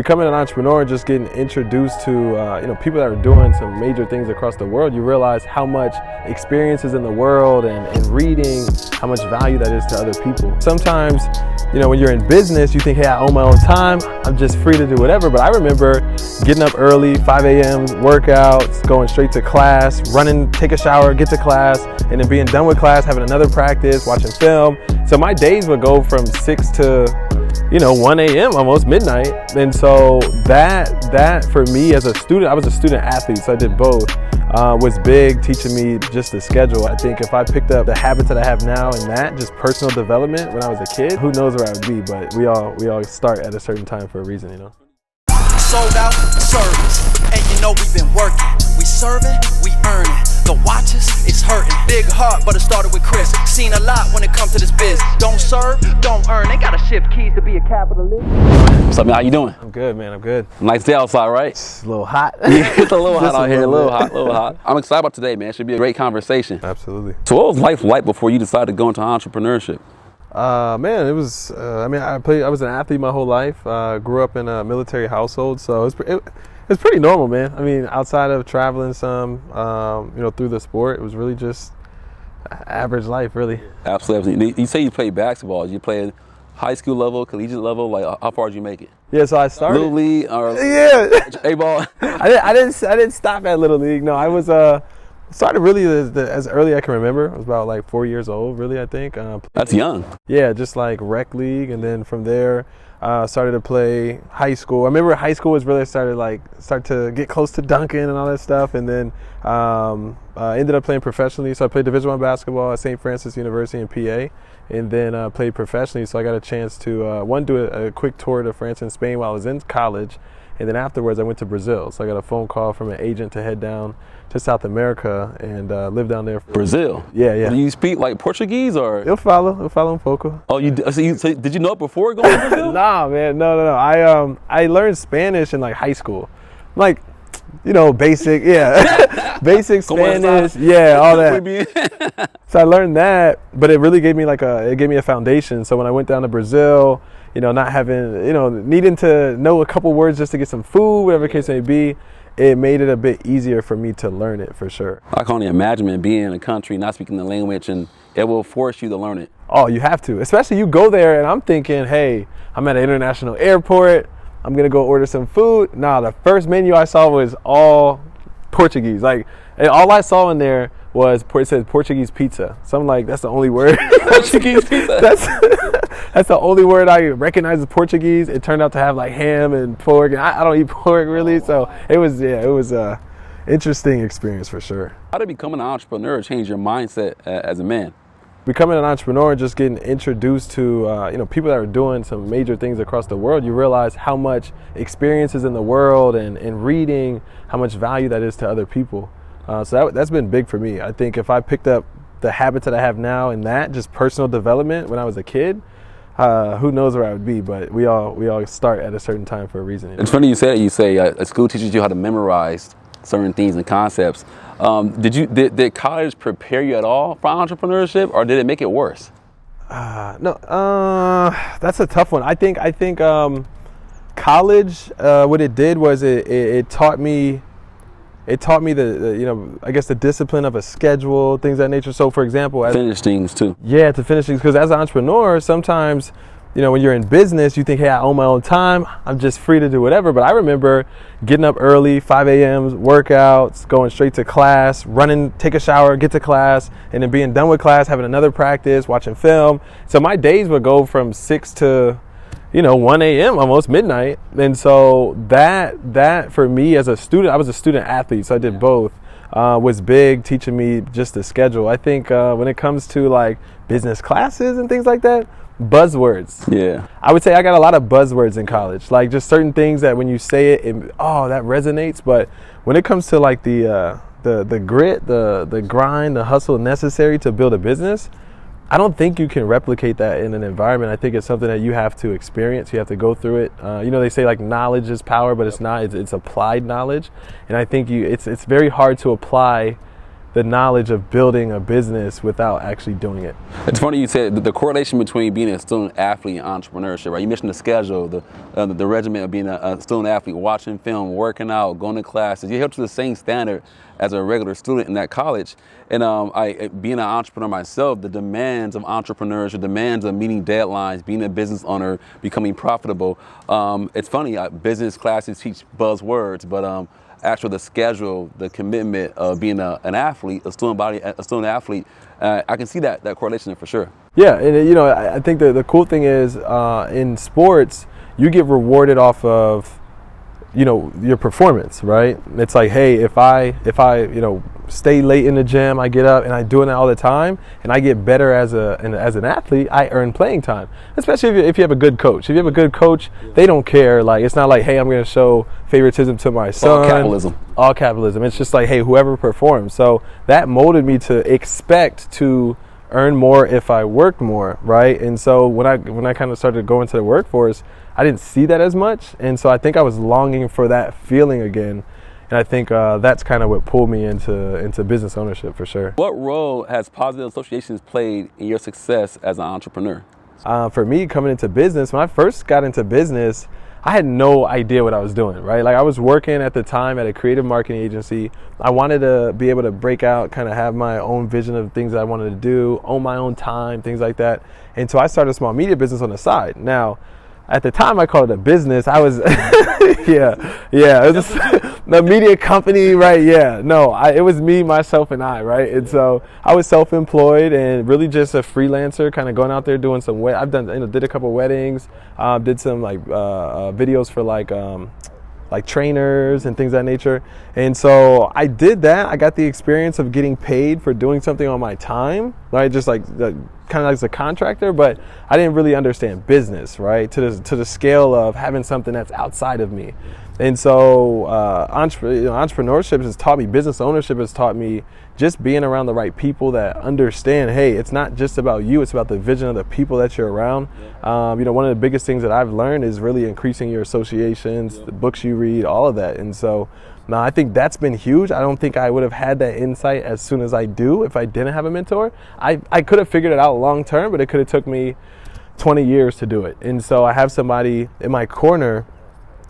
becoming an entrepreneur, just getting introduced to people that are doing some major things across the world, you realize how much experience is in the world and reading, how much value that is to other people. Sometimes, when you're in business, you think, hey, I own my own time, I'm just free to do whatever. But I remember getting up early, 5 a.m., workouts, going straight to class, running, take a shower, get to class, and then being done with class, having another practice, watching film. So my days would go from 6 to 1 a.m., almost midnight. And so that for me as a student, I was a student athlete, so I did both, was big, teaching me just the schedule. I think if I picked up the habits that I have now and that, just personal development when I was a kid, who knows where I would be, but we all start at a certain time for a reason, Sold out service, and we've been working. We serving, we earning. The watches, it's hurting. Big heart, but it started with Chris. Seen a lot when it comes to this biz. Don't serve, don't earn. They gotta shift keys to be a capitalist. What's up, man? How you doing? I'm good, man. I'm good. Nice day outside, right? It's a little hot. It's a little hot out here. A little hot. I'm excited about today, man. It should be a great conversation. Absolutely. So what was life like before you decided to go into entrepreneurship? Man, it was, I was an athlete my whole life. Grew up in a military household, so it's pretty normal, man. I mean, outside of traveling some, through the sport, it was really just average life, really. Absolutely. You say you played basketball. Did you play at high school level, collegiate level? Like, how far did you make it? Yeah, so I started. Little league or A-ball? I didn't stop at Little League. No, I was started really as early as I can remember. I was about like 4 years old, really, I think. That's young. Yeah, just like rec league, and then from there, started to play high school. I remember high school was really start to get close to dunking and all that stuff, and then ended up playing professionally. So I played Division I basketball at St. Francis University in PA, and then played professionally. So I got a chance to do a quick tour to France and Spain while I was in college, and then afterwards I went to Brazil. So I got a phone call from an agent to head down to South America and live down there. Brazil? Yeah. Do you speak like Portuguese or? He'll follow um pouco. Oh, so did you know it before going to Brazil? Nah, man, no. I learned Spanish in like high school, like basic, basic Spanish, all that. So I learned that, but it really gave me a foundation. So when I went down to Brazil, not having, needing to know a couple words just to get some food, whatever the case may be, it made it a bit easier for me to learn it, for sure. I can only imagine being in a country not speaking the language, and it will force you to learn it. Oh, you have to, especially you go there and I'm thinking, hey, I'm at an international airport, I'm gonna go order some food. Nah, the first menu I saw was all Portuguese. Like, and all I saw in there was, it said Portuguese pizza. So I'm like, that's the only word. Portuguese pizza? That's the only word I recognize as Portuguese. It turned out to have like ham and pork, and I don't eat pork really. So it was a interesting experience for sure. How did becoming an entrepreneur change your mindset as a man? Becoming an entrepreneur, just getting introduced to people that are doing some major things across the world, you realize how much experience is in the world and reading, how much value that is to other people. So that's been big for me. I think if I picked up the habits that I have now and that, just personal development when I was a kid, who knows where I would be, but we all start at a certain time for a reason. It's funny you say that. You say school teaches you how to memorize certain things and concepts. Did college prepare you at all for entrepreneurship, or did it make it worse? No, that's a tough one. I think college, what it did was it taught me the discipline of a schedule, things of that nature. So for example, finish things too. Yeah, to finish things, because as an entrepreneur, sometimes, when you're in business, you think, hey, I own my own time, I'm just free to do whatever. But I remember getting up early, 5 a.m., workouts, going straight to class, running, take a shower, get to class, and then being done with class, having another practice, watching film. So my days would go from 6 to 1 a.m., almost midnight. And so that for me as a student, I was a student athlete, so I did both, was big, teaching me just the schedule. I think when it comes to like business classes and things like that, buzzwords. Yeah. I would say I got a lot of buzzwords in college, like just certain things that when you say it, that resonates. But when it comes to like the grit, the grind, the hustle necessary to build a business, I don't think you can replicate that in an environment. I think it's something that you have to experience. You have to go through it. They say like knowledge is power, but it's not. It's applied knowledge, and I think it's very hard to apply the knowledge of building a business without actually doing it. It's funny you said the correlation between being a student athlete and entrepreneurship, right? You mentioned the schedule, the regimen of being a student athlete, watching film, working out, going to classes. You held to the same standard as a regular student in that college. And being an entrepreneur myself, the demands of entrepreneurship, the demands of meeting deadlines, being a business owner, becoming profitable. It's funny, business classes teach buzzwords, but actually the schedule, the commitment of being an athlete, a student athlete, I can see that correlation for sure. Yeah, and I think the cool thing is in sports, you get rewarded off of your performance, right? It's like, hey, if I stay late in the gym, I get up and I do it all the time, and I get better as an athlete, I earn playing time. Especially if you have a good coach. If you have a good coach, they don't care. Like, it's not like, hey, I'm going to show favoritism to my son. All capitalism. It's just like, hey, whoever performs. So that molded me to expect to earn more if I worked more, right? And so when I kind of started going to the workforce, I didn't see that as much, and so I think I was longing for that feeling again, and I think that's kind of what pulled me into business ownership for sure. What role has positive associations played in your success as an entrepreneur? For me, coming into business, when I first got into business, I had no idea what I was doing, right? Like, I was working at the time at a creative marketing agency. I wanted to be able to break out, kind of have my own vision of things I wanted to do, own my own time, things like that. And so I started a small media business on the side. Now, at the time, I called it a business. I was, it was a media company, right? Yeah, no, it was me, myself, and I, right? And so I was self-employed and really just a freelancer, kind of going out there doing some. I've done, did a couple weddings, did some videos for like trainers and things of that nature. And so I did that. I got the experience of getting paid for doing something on my time, right? Just like kind of like as a contractor, but I didn't really understand business, right? To the scale of having something that's outside of me. And so entrepreneurship has taught me, business ownership has taught me just being around the right people that understand, hey, it's not just about you, it's about the vision of the people that you're around. One of the biggest things that I've learned is really increasing your associations, the books you read, all of that. And so now I think that's been huge. I don't think I would have had that insight as soon as I do if I didn't have a mentor. I could have figured it out long term, but it could have took me 20 years to do it. And so I have somebody in my corner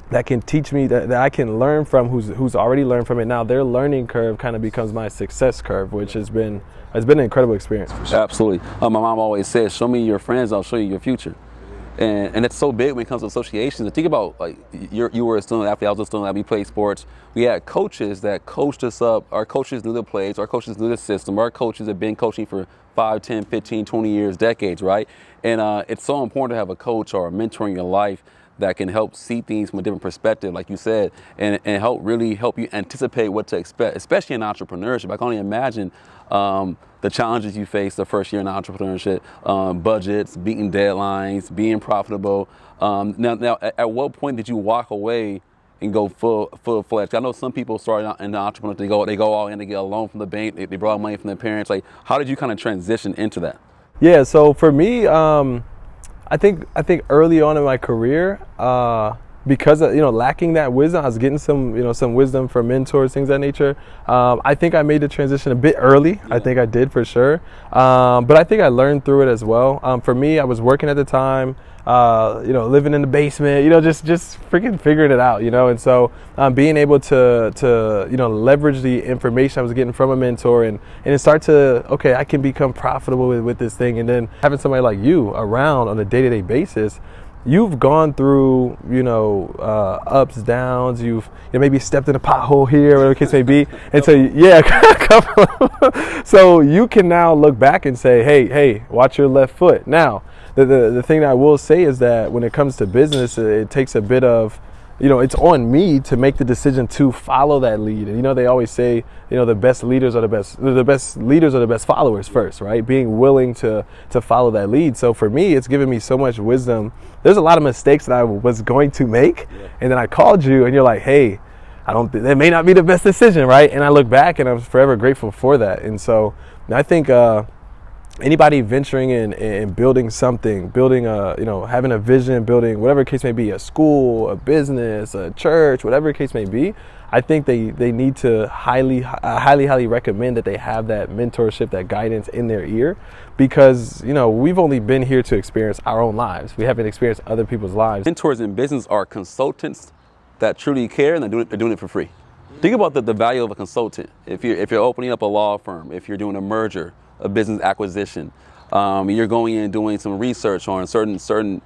that can teach me, that I can learn from, who's already learned from it. Now their learning curve kind of becomes my success curve, which has been an incredible experience. Absolutely. My mom always says, show me your friends, I'll show you your future. And it's so big when it comes to associations. And think about, like, you were a student athlete, I was a student athlete, we played sports. We had coaches that coached us up. Our coaches knew the plays, our coaches knew the system. Our coaches have been coaching for 5, 10, 15, 20 years, decades, right? And it's so important to have a coach or a mentor in your life that can help see things from a different perspective, like you said, and help you anticipate what to expect, especially in entrepreneurship. I can only imagine the challenges you face the first year in entrepreneurship, budgets, beating deadlines, being profitable. Now, at what point did you walk away and go full-fledged? I know some people start out in the entrepreneurship, they go all in, they get a loan from the bank, they borrow money from their parents. Like, how did you kind of transition into that? Yeah, so for me, I think early on in my career, because of, lacking that wisdom, I was getting some wisdom from mentors, things of that nature. I think I made the transition a bit early. Yeah. I think I did for sure. But I think I learned through it as well. For me, I was working at the time, living in the basement, just freaking figuring it out, and so being able to leverage the information I was getting from a mentor and start to, okay, I can become profitable with this thing. And then having somebody like you around on a day-to-day basis, you've gone through, ups, downs. You've maybe stepped in a pothole here, whatever the case may be. And so, so you can now look back and say, hey, watch your left foot. Now, the thing that I will say is that when it comes to business, it takes a bit of, it's on me to make the decision to follow that lead. And they always say, the best leaders are the best followers first, right? Being willing to follow that lead. So for me, it's given me so much wisdom. There's a lot of mistakes that I was going to make, and then I called you, and you're like, hey, that may not be the best decision, right? And I look back, and I'm forever grateful for that. And so I think anybody venturing in and building something, building having a vision, building whatever the case may be, a school, a business, a church, whatever the case may be, I think they need to highly recommend that they have that mentorship, that guidance in their ear, because we've only been here to experience our own lives. We haven't experienced other people's lives. Mentors in business are consultants that truly care, and they're doing it for free. Think about the value of a consultant. If you're opening up a law firm, if you're doing a merger, a business acquisition, you're going in and doing some research on certain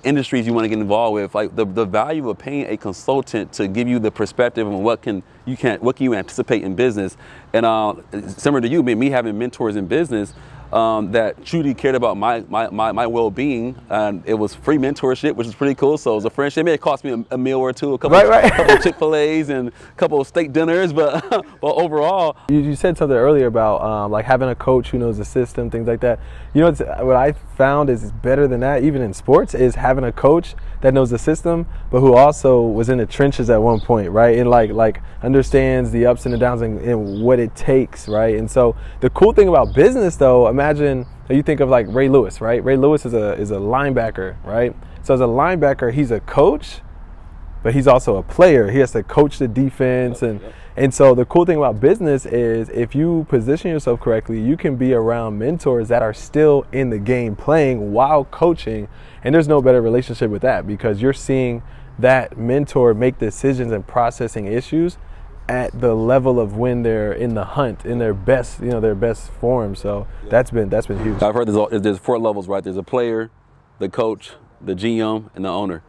industries you want to get involved with. Like the value of paying a consultant to give you the perspective on what can you anticipate in business. And similar to you, me having mentors in business that truly cared about my well-being. It was free mentorship, which is pretty cool. So it was a friendship. It may have cost me a meal or two, a couple of Chick-fil-A's and a couple of steak dinners, but overall. You said something earlier about like having a coach who knows the system, things like that. What I found is better than that, even in sports, is having a coach that knows the system, but who also was in the trenches at one point, right? And like understands the ups and the downs and what it takes, right? And so the cool thing about business, though, imagine you think of like Ray Lewis, right? Ray Lewis is a linebacker, right? So as a linebacker, he's a coach, but he's also a player. He has to coach the defense. And so the cool thing about business is if you position yourself correctly, you can be around mentors that are still in the game playing while coaching. And there's no better relationship with that, because you're seeing that mentor make decisions and processing issues at the level of when they're in the hunt, in their best, their best form. So that's been huge. I've heard there's 4 levels, right? There's a player, the coach, the GM, and the owner.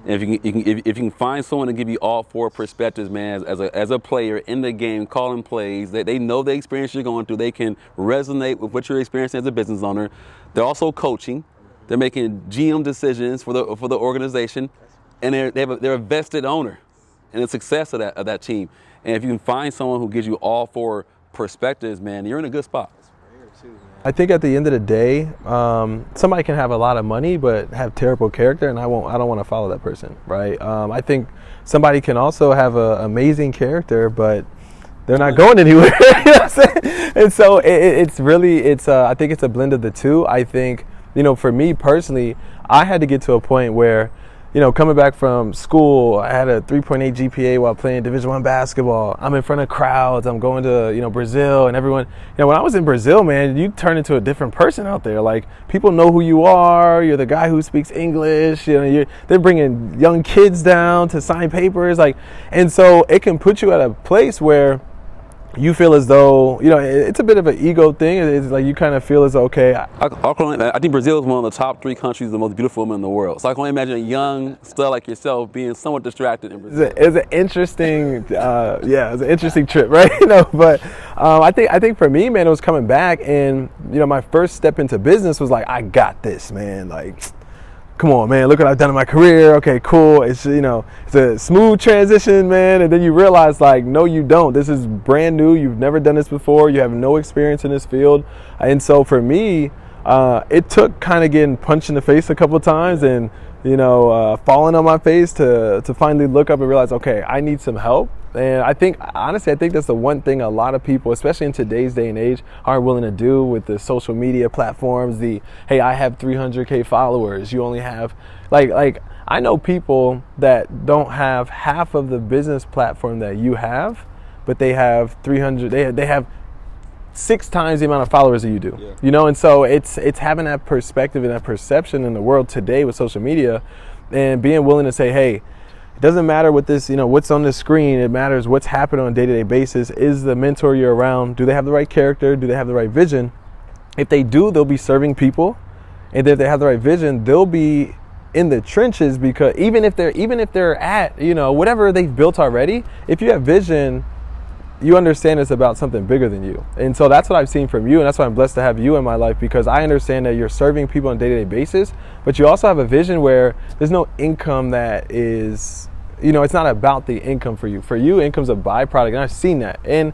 And if you can find someone to give you all 4 perspectives, man, as a player in the game, calling plays, they know the experience you're going through. They can resonate with what you're experiencing as a business owner. They're also coaching. They're making GM decisions for the organization, and they're a vested owner in the success of that team. And if you can find someone who gives you all 4 perspectives, man, you're in a good spot. I think at the end of the day, somebody can have a lot of money but have terrible character, and I don't want to follow that person, right? I think somebody can also have an amazing character, but they're not going anywhere. You know what I'm saying? And so I think it's a blend of the two. I think, for me personally, I had to get to a point where, coming back from school, I had a 3.8 GPA while playing Division I basketball. I'm in front of crowds. I'm going to, Brazil, and everyone. When I was in Brazil, man, you turn into a different person out there. Like, people know who you are. You're the guy who speaks English. They're bringing young kids down to sign papers. And so it can put you at a place where you feel as though, it's a bit of an ego thing. It's like you kind of feel as though, okay. I think Brazil is one of the top 3 countries, the most beautiful women in the world. So I can only imagine a young stud like yourself being somewhat distracted in Brazil. It's an interesting, it's an interesting trip, right? But I think for me, man, it was coming back, and my first step into business was like, I got this, man. Like, come on, man, look what I've done in my career. Okay, cool. It's, it's a smooth transition, man. And then you realize, like, no, you don't. This is brand new. You've never done this before. You have no experience in this field. And so for me, it took kind of getting punched in the face a couple of times and, falling on my face to finally look up and realize, okay, I need some help. And I think, honestly, that's the one thing a lot of people, especially in today's day and age, aren't willing to do with the social media platforms. Hey, I have 300K followers. You only have, like I know people that don't have half of the business platform that you have, but they have 300, they have 6 times the amount of followers that you do. Yeah. And so it's having that perspective and that perception in the world today with social media, and being willing to say, hey, it doesn't matter what this, what's on the screen. It matters what's happening on a day-to-day basis. Is the mentor you're around, do they have the right character? Do they have the right vision? If they do, they'll be serving people. And if they have the right vision, they'll be in the trenches, because even if they're at, whatever they've built already, if you have vision, you understand it's about something bigger than you. And so that's what I've seen from you, and that's why I'm blessed to have you in my life, because I understand that you're serving people on a day-to-day basis, but you also have a vision where there's no income that is, it's not about the income for you. For you, income's a byproduct, and I've seen that. And,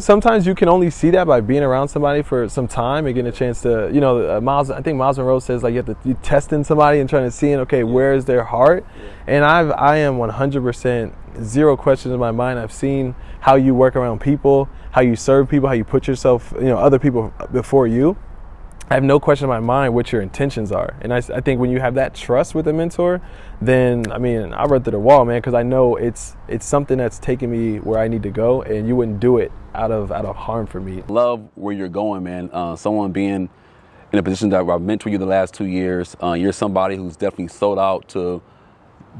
sometimes you can only see that by being around somebody for some time and getting a chance to, I think Miles Monroe says, like, you testing somebody and trying to see, okay, where is their heart? And I am 100%, zero questions in my mind. I've seen how you work around people, how you serve people, how you put yourself, other people before you. I have no question in my mind what your intentions are. And I think when you have that trust with a mentor, then, I mean, I run through the wall, man, because I know it's something that's taking me where I need to go, and you wouldn't do it out of harm for me. Love where you're going, man. Someone being in a position that I've mentored you the last 2 years, you're somebody who's definitely sold out to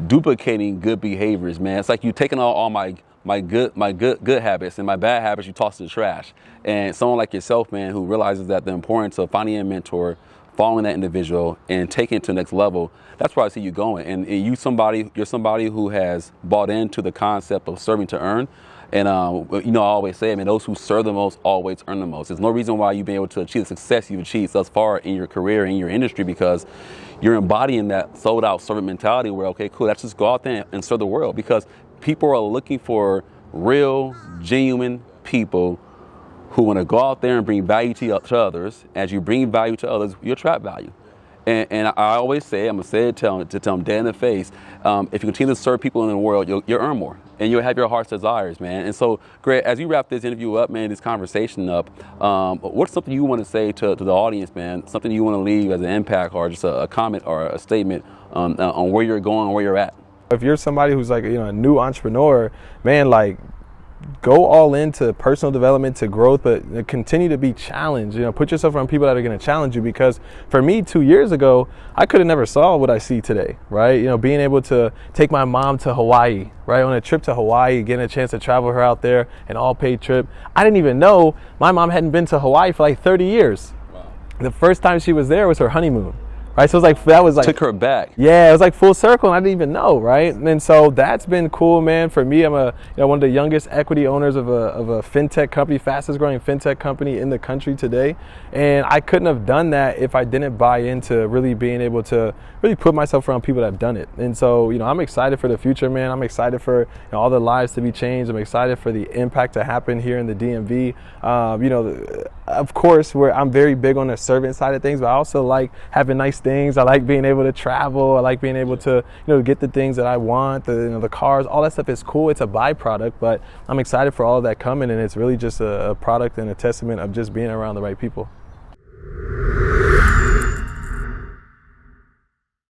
duplicating good behaviors, man. It's like you taking all my good habits and my bad habits, you toss to the trash. And someone like yourself, man, who realizes that the importance of finding a mentor, following that individual, and taking it to the next level, that's where I see you going. And you're somebody who has bought into the concept of serving to earn. And you know, I always say, I mean, those who serve the most always earn the most. There's no reason why you've been able to achieve the success you've achieved thus far in your career, in your industry, because you're embodying that sold out servant mentality where, okay, cool, let's just go out there and serve the world, because people are looking for real, genuine people who want to go out there and bring value to others. As you bring value to others, you attract value. And I always say, I'm going to say it to tell them dead in the face, if you continue to serve people in the world, you'll earn more. And you'll have your heart's desires, man. And so, Greg, as you wrap this interview up, man, this conversation up, what's something you want to say to the audience, man? Something you want to leave as an impact, or just a comment or a statement on where you're going, where you're at? If you're somebody who's like, a new entrepreneur, man, like, go all into personal development, to growth, but continue to be challenged. Put yourself around people that are going to challenge you, because for me 2 years ago, I could have never saw what I see today, right? Being able to take my mom to Hawaii, right? On a trip to Hawaii, getting a chance to travel her out there, an all-paid trip. I didn't even know my mom hadn't been to Hawaii for like 30 years. Wow. The first time she was there was her honeymoon. Right, so it was like, that was like, took her back. Yeah, it was like full circle, and I didn't even know, right? And so that's been cool, man. For me, I'm one of the youngest equity owners of a fintech company, fastest growing fintech company in the country today. And I couldn't have done that if I didn't buy into really being able to really put myself around people that have done it. And so, I'm excited for the future, man. I'm excited for all the lives to be changed. I'm excited for the impact to happen here in the DMV. Of course, I'm very big on the servant side of things, but I also like having nice things. I like being able to travel. I like being able to, get the things that I want, the cars, all that stuff is cool. It's a byproduct, but I'm excited for all of that coming, and it's really just a product and a testament of just being around the right people.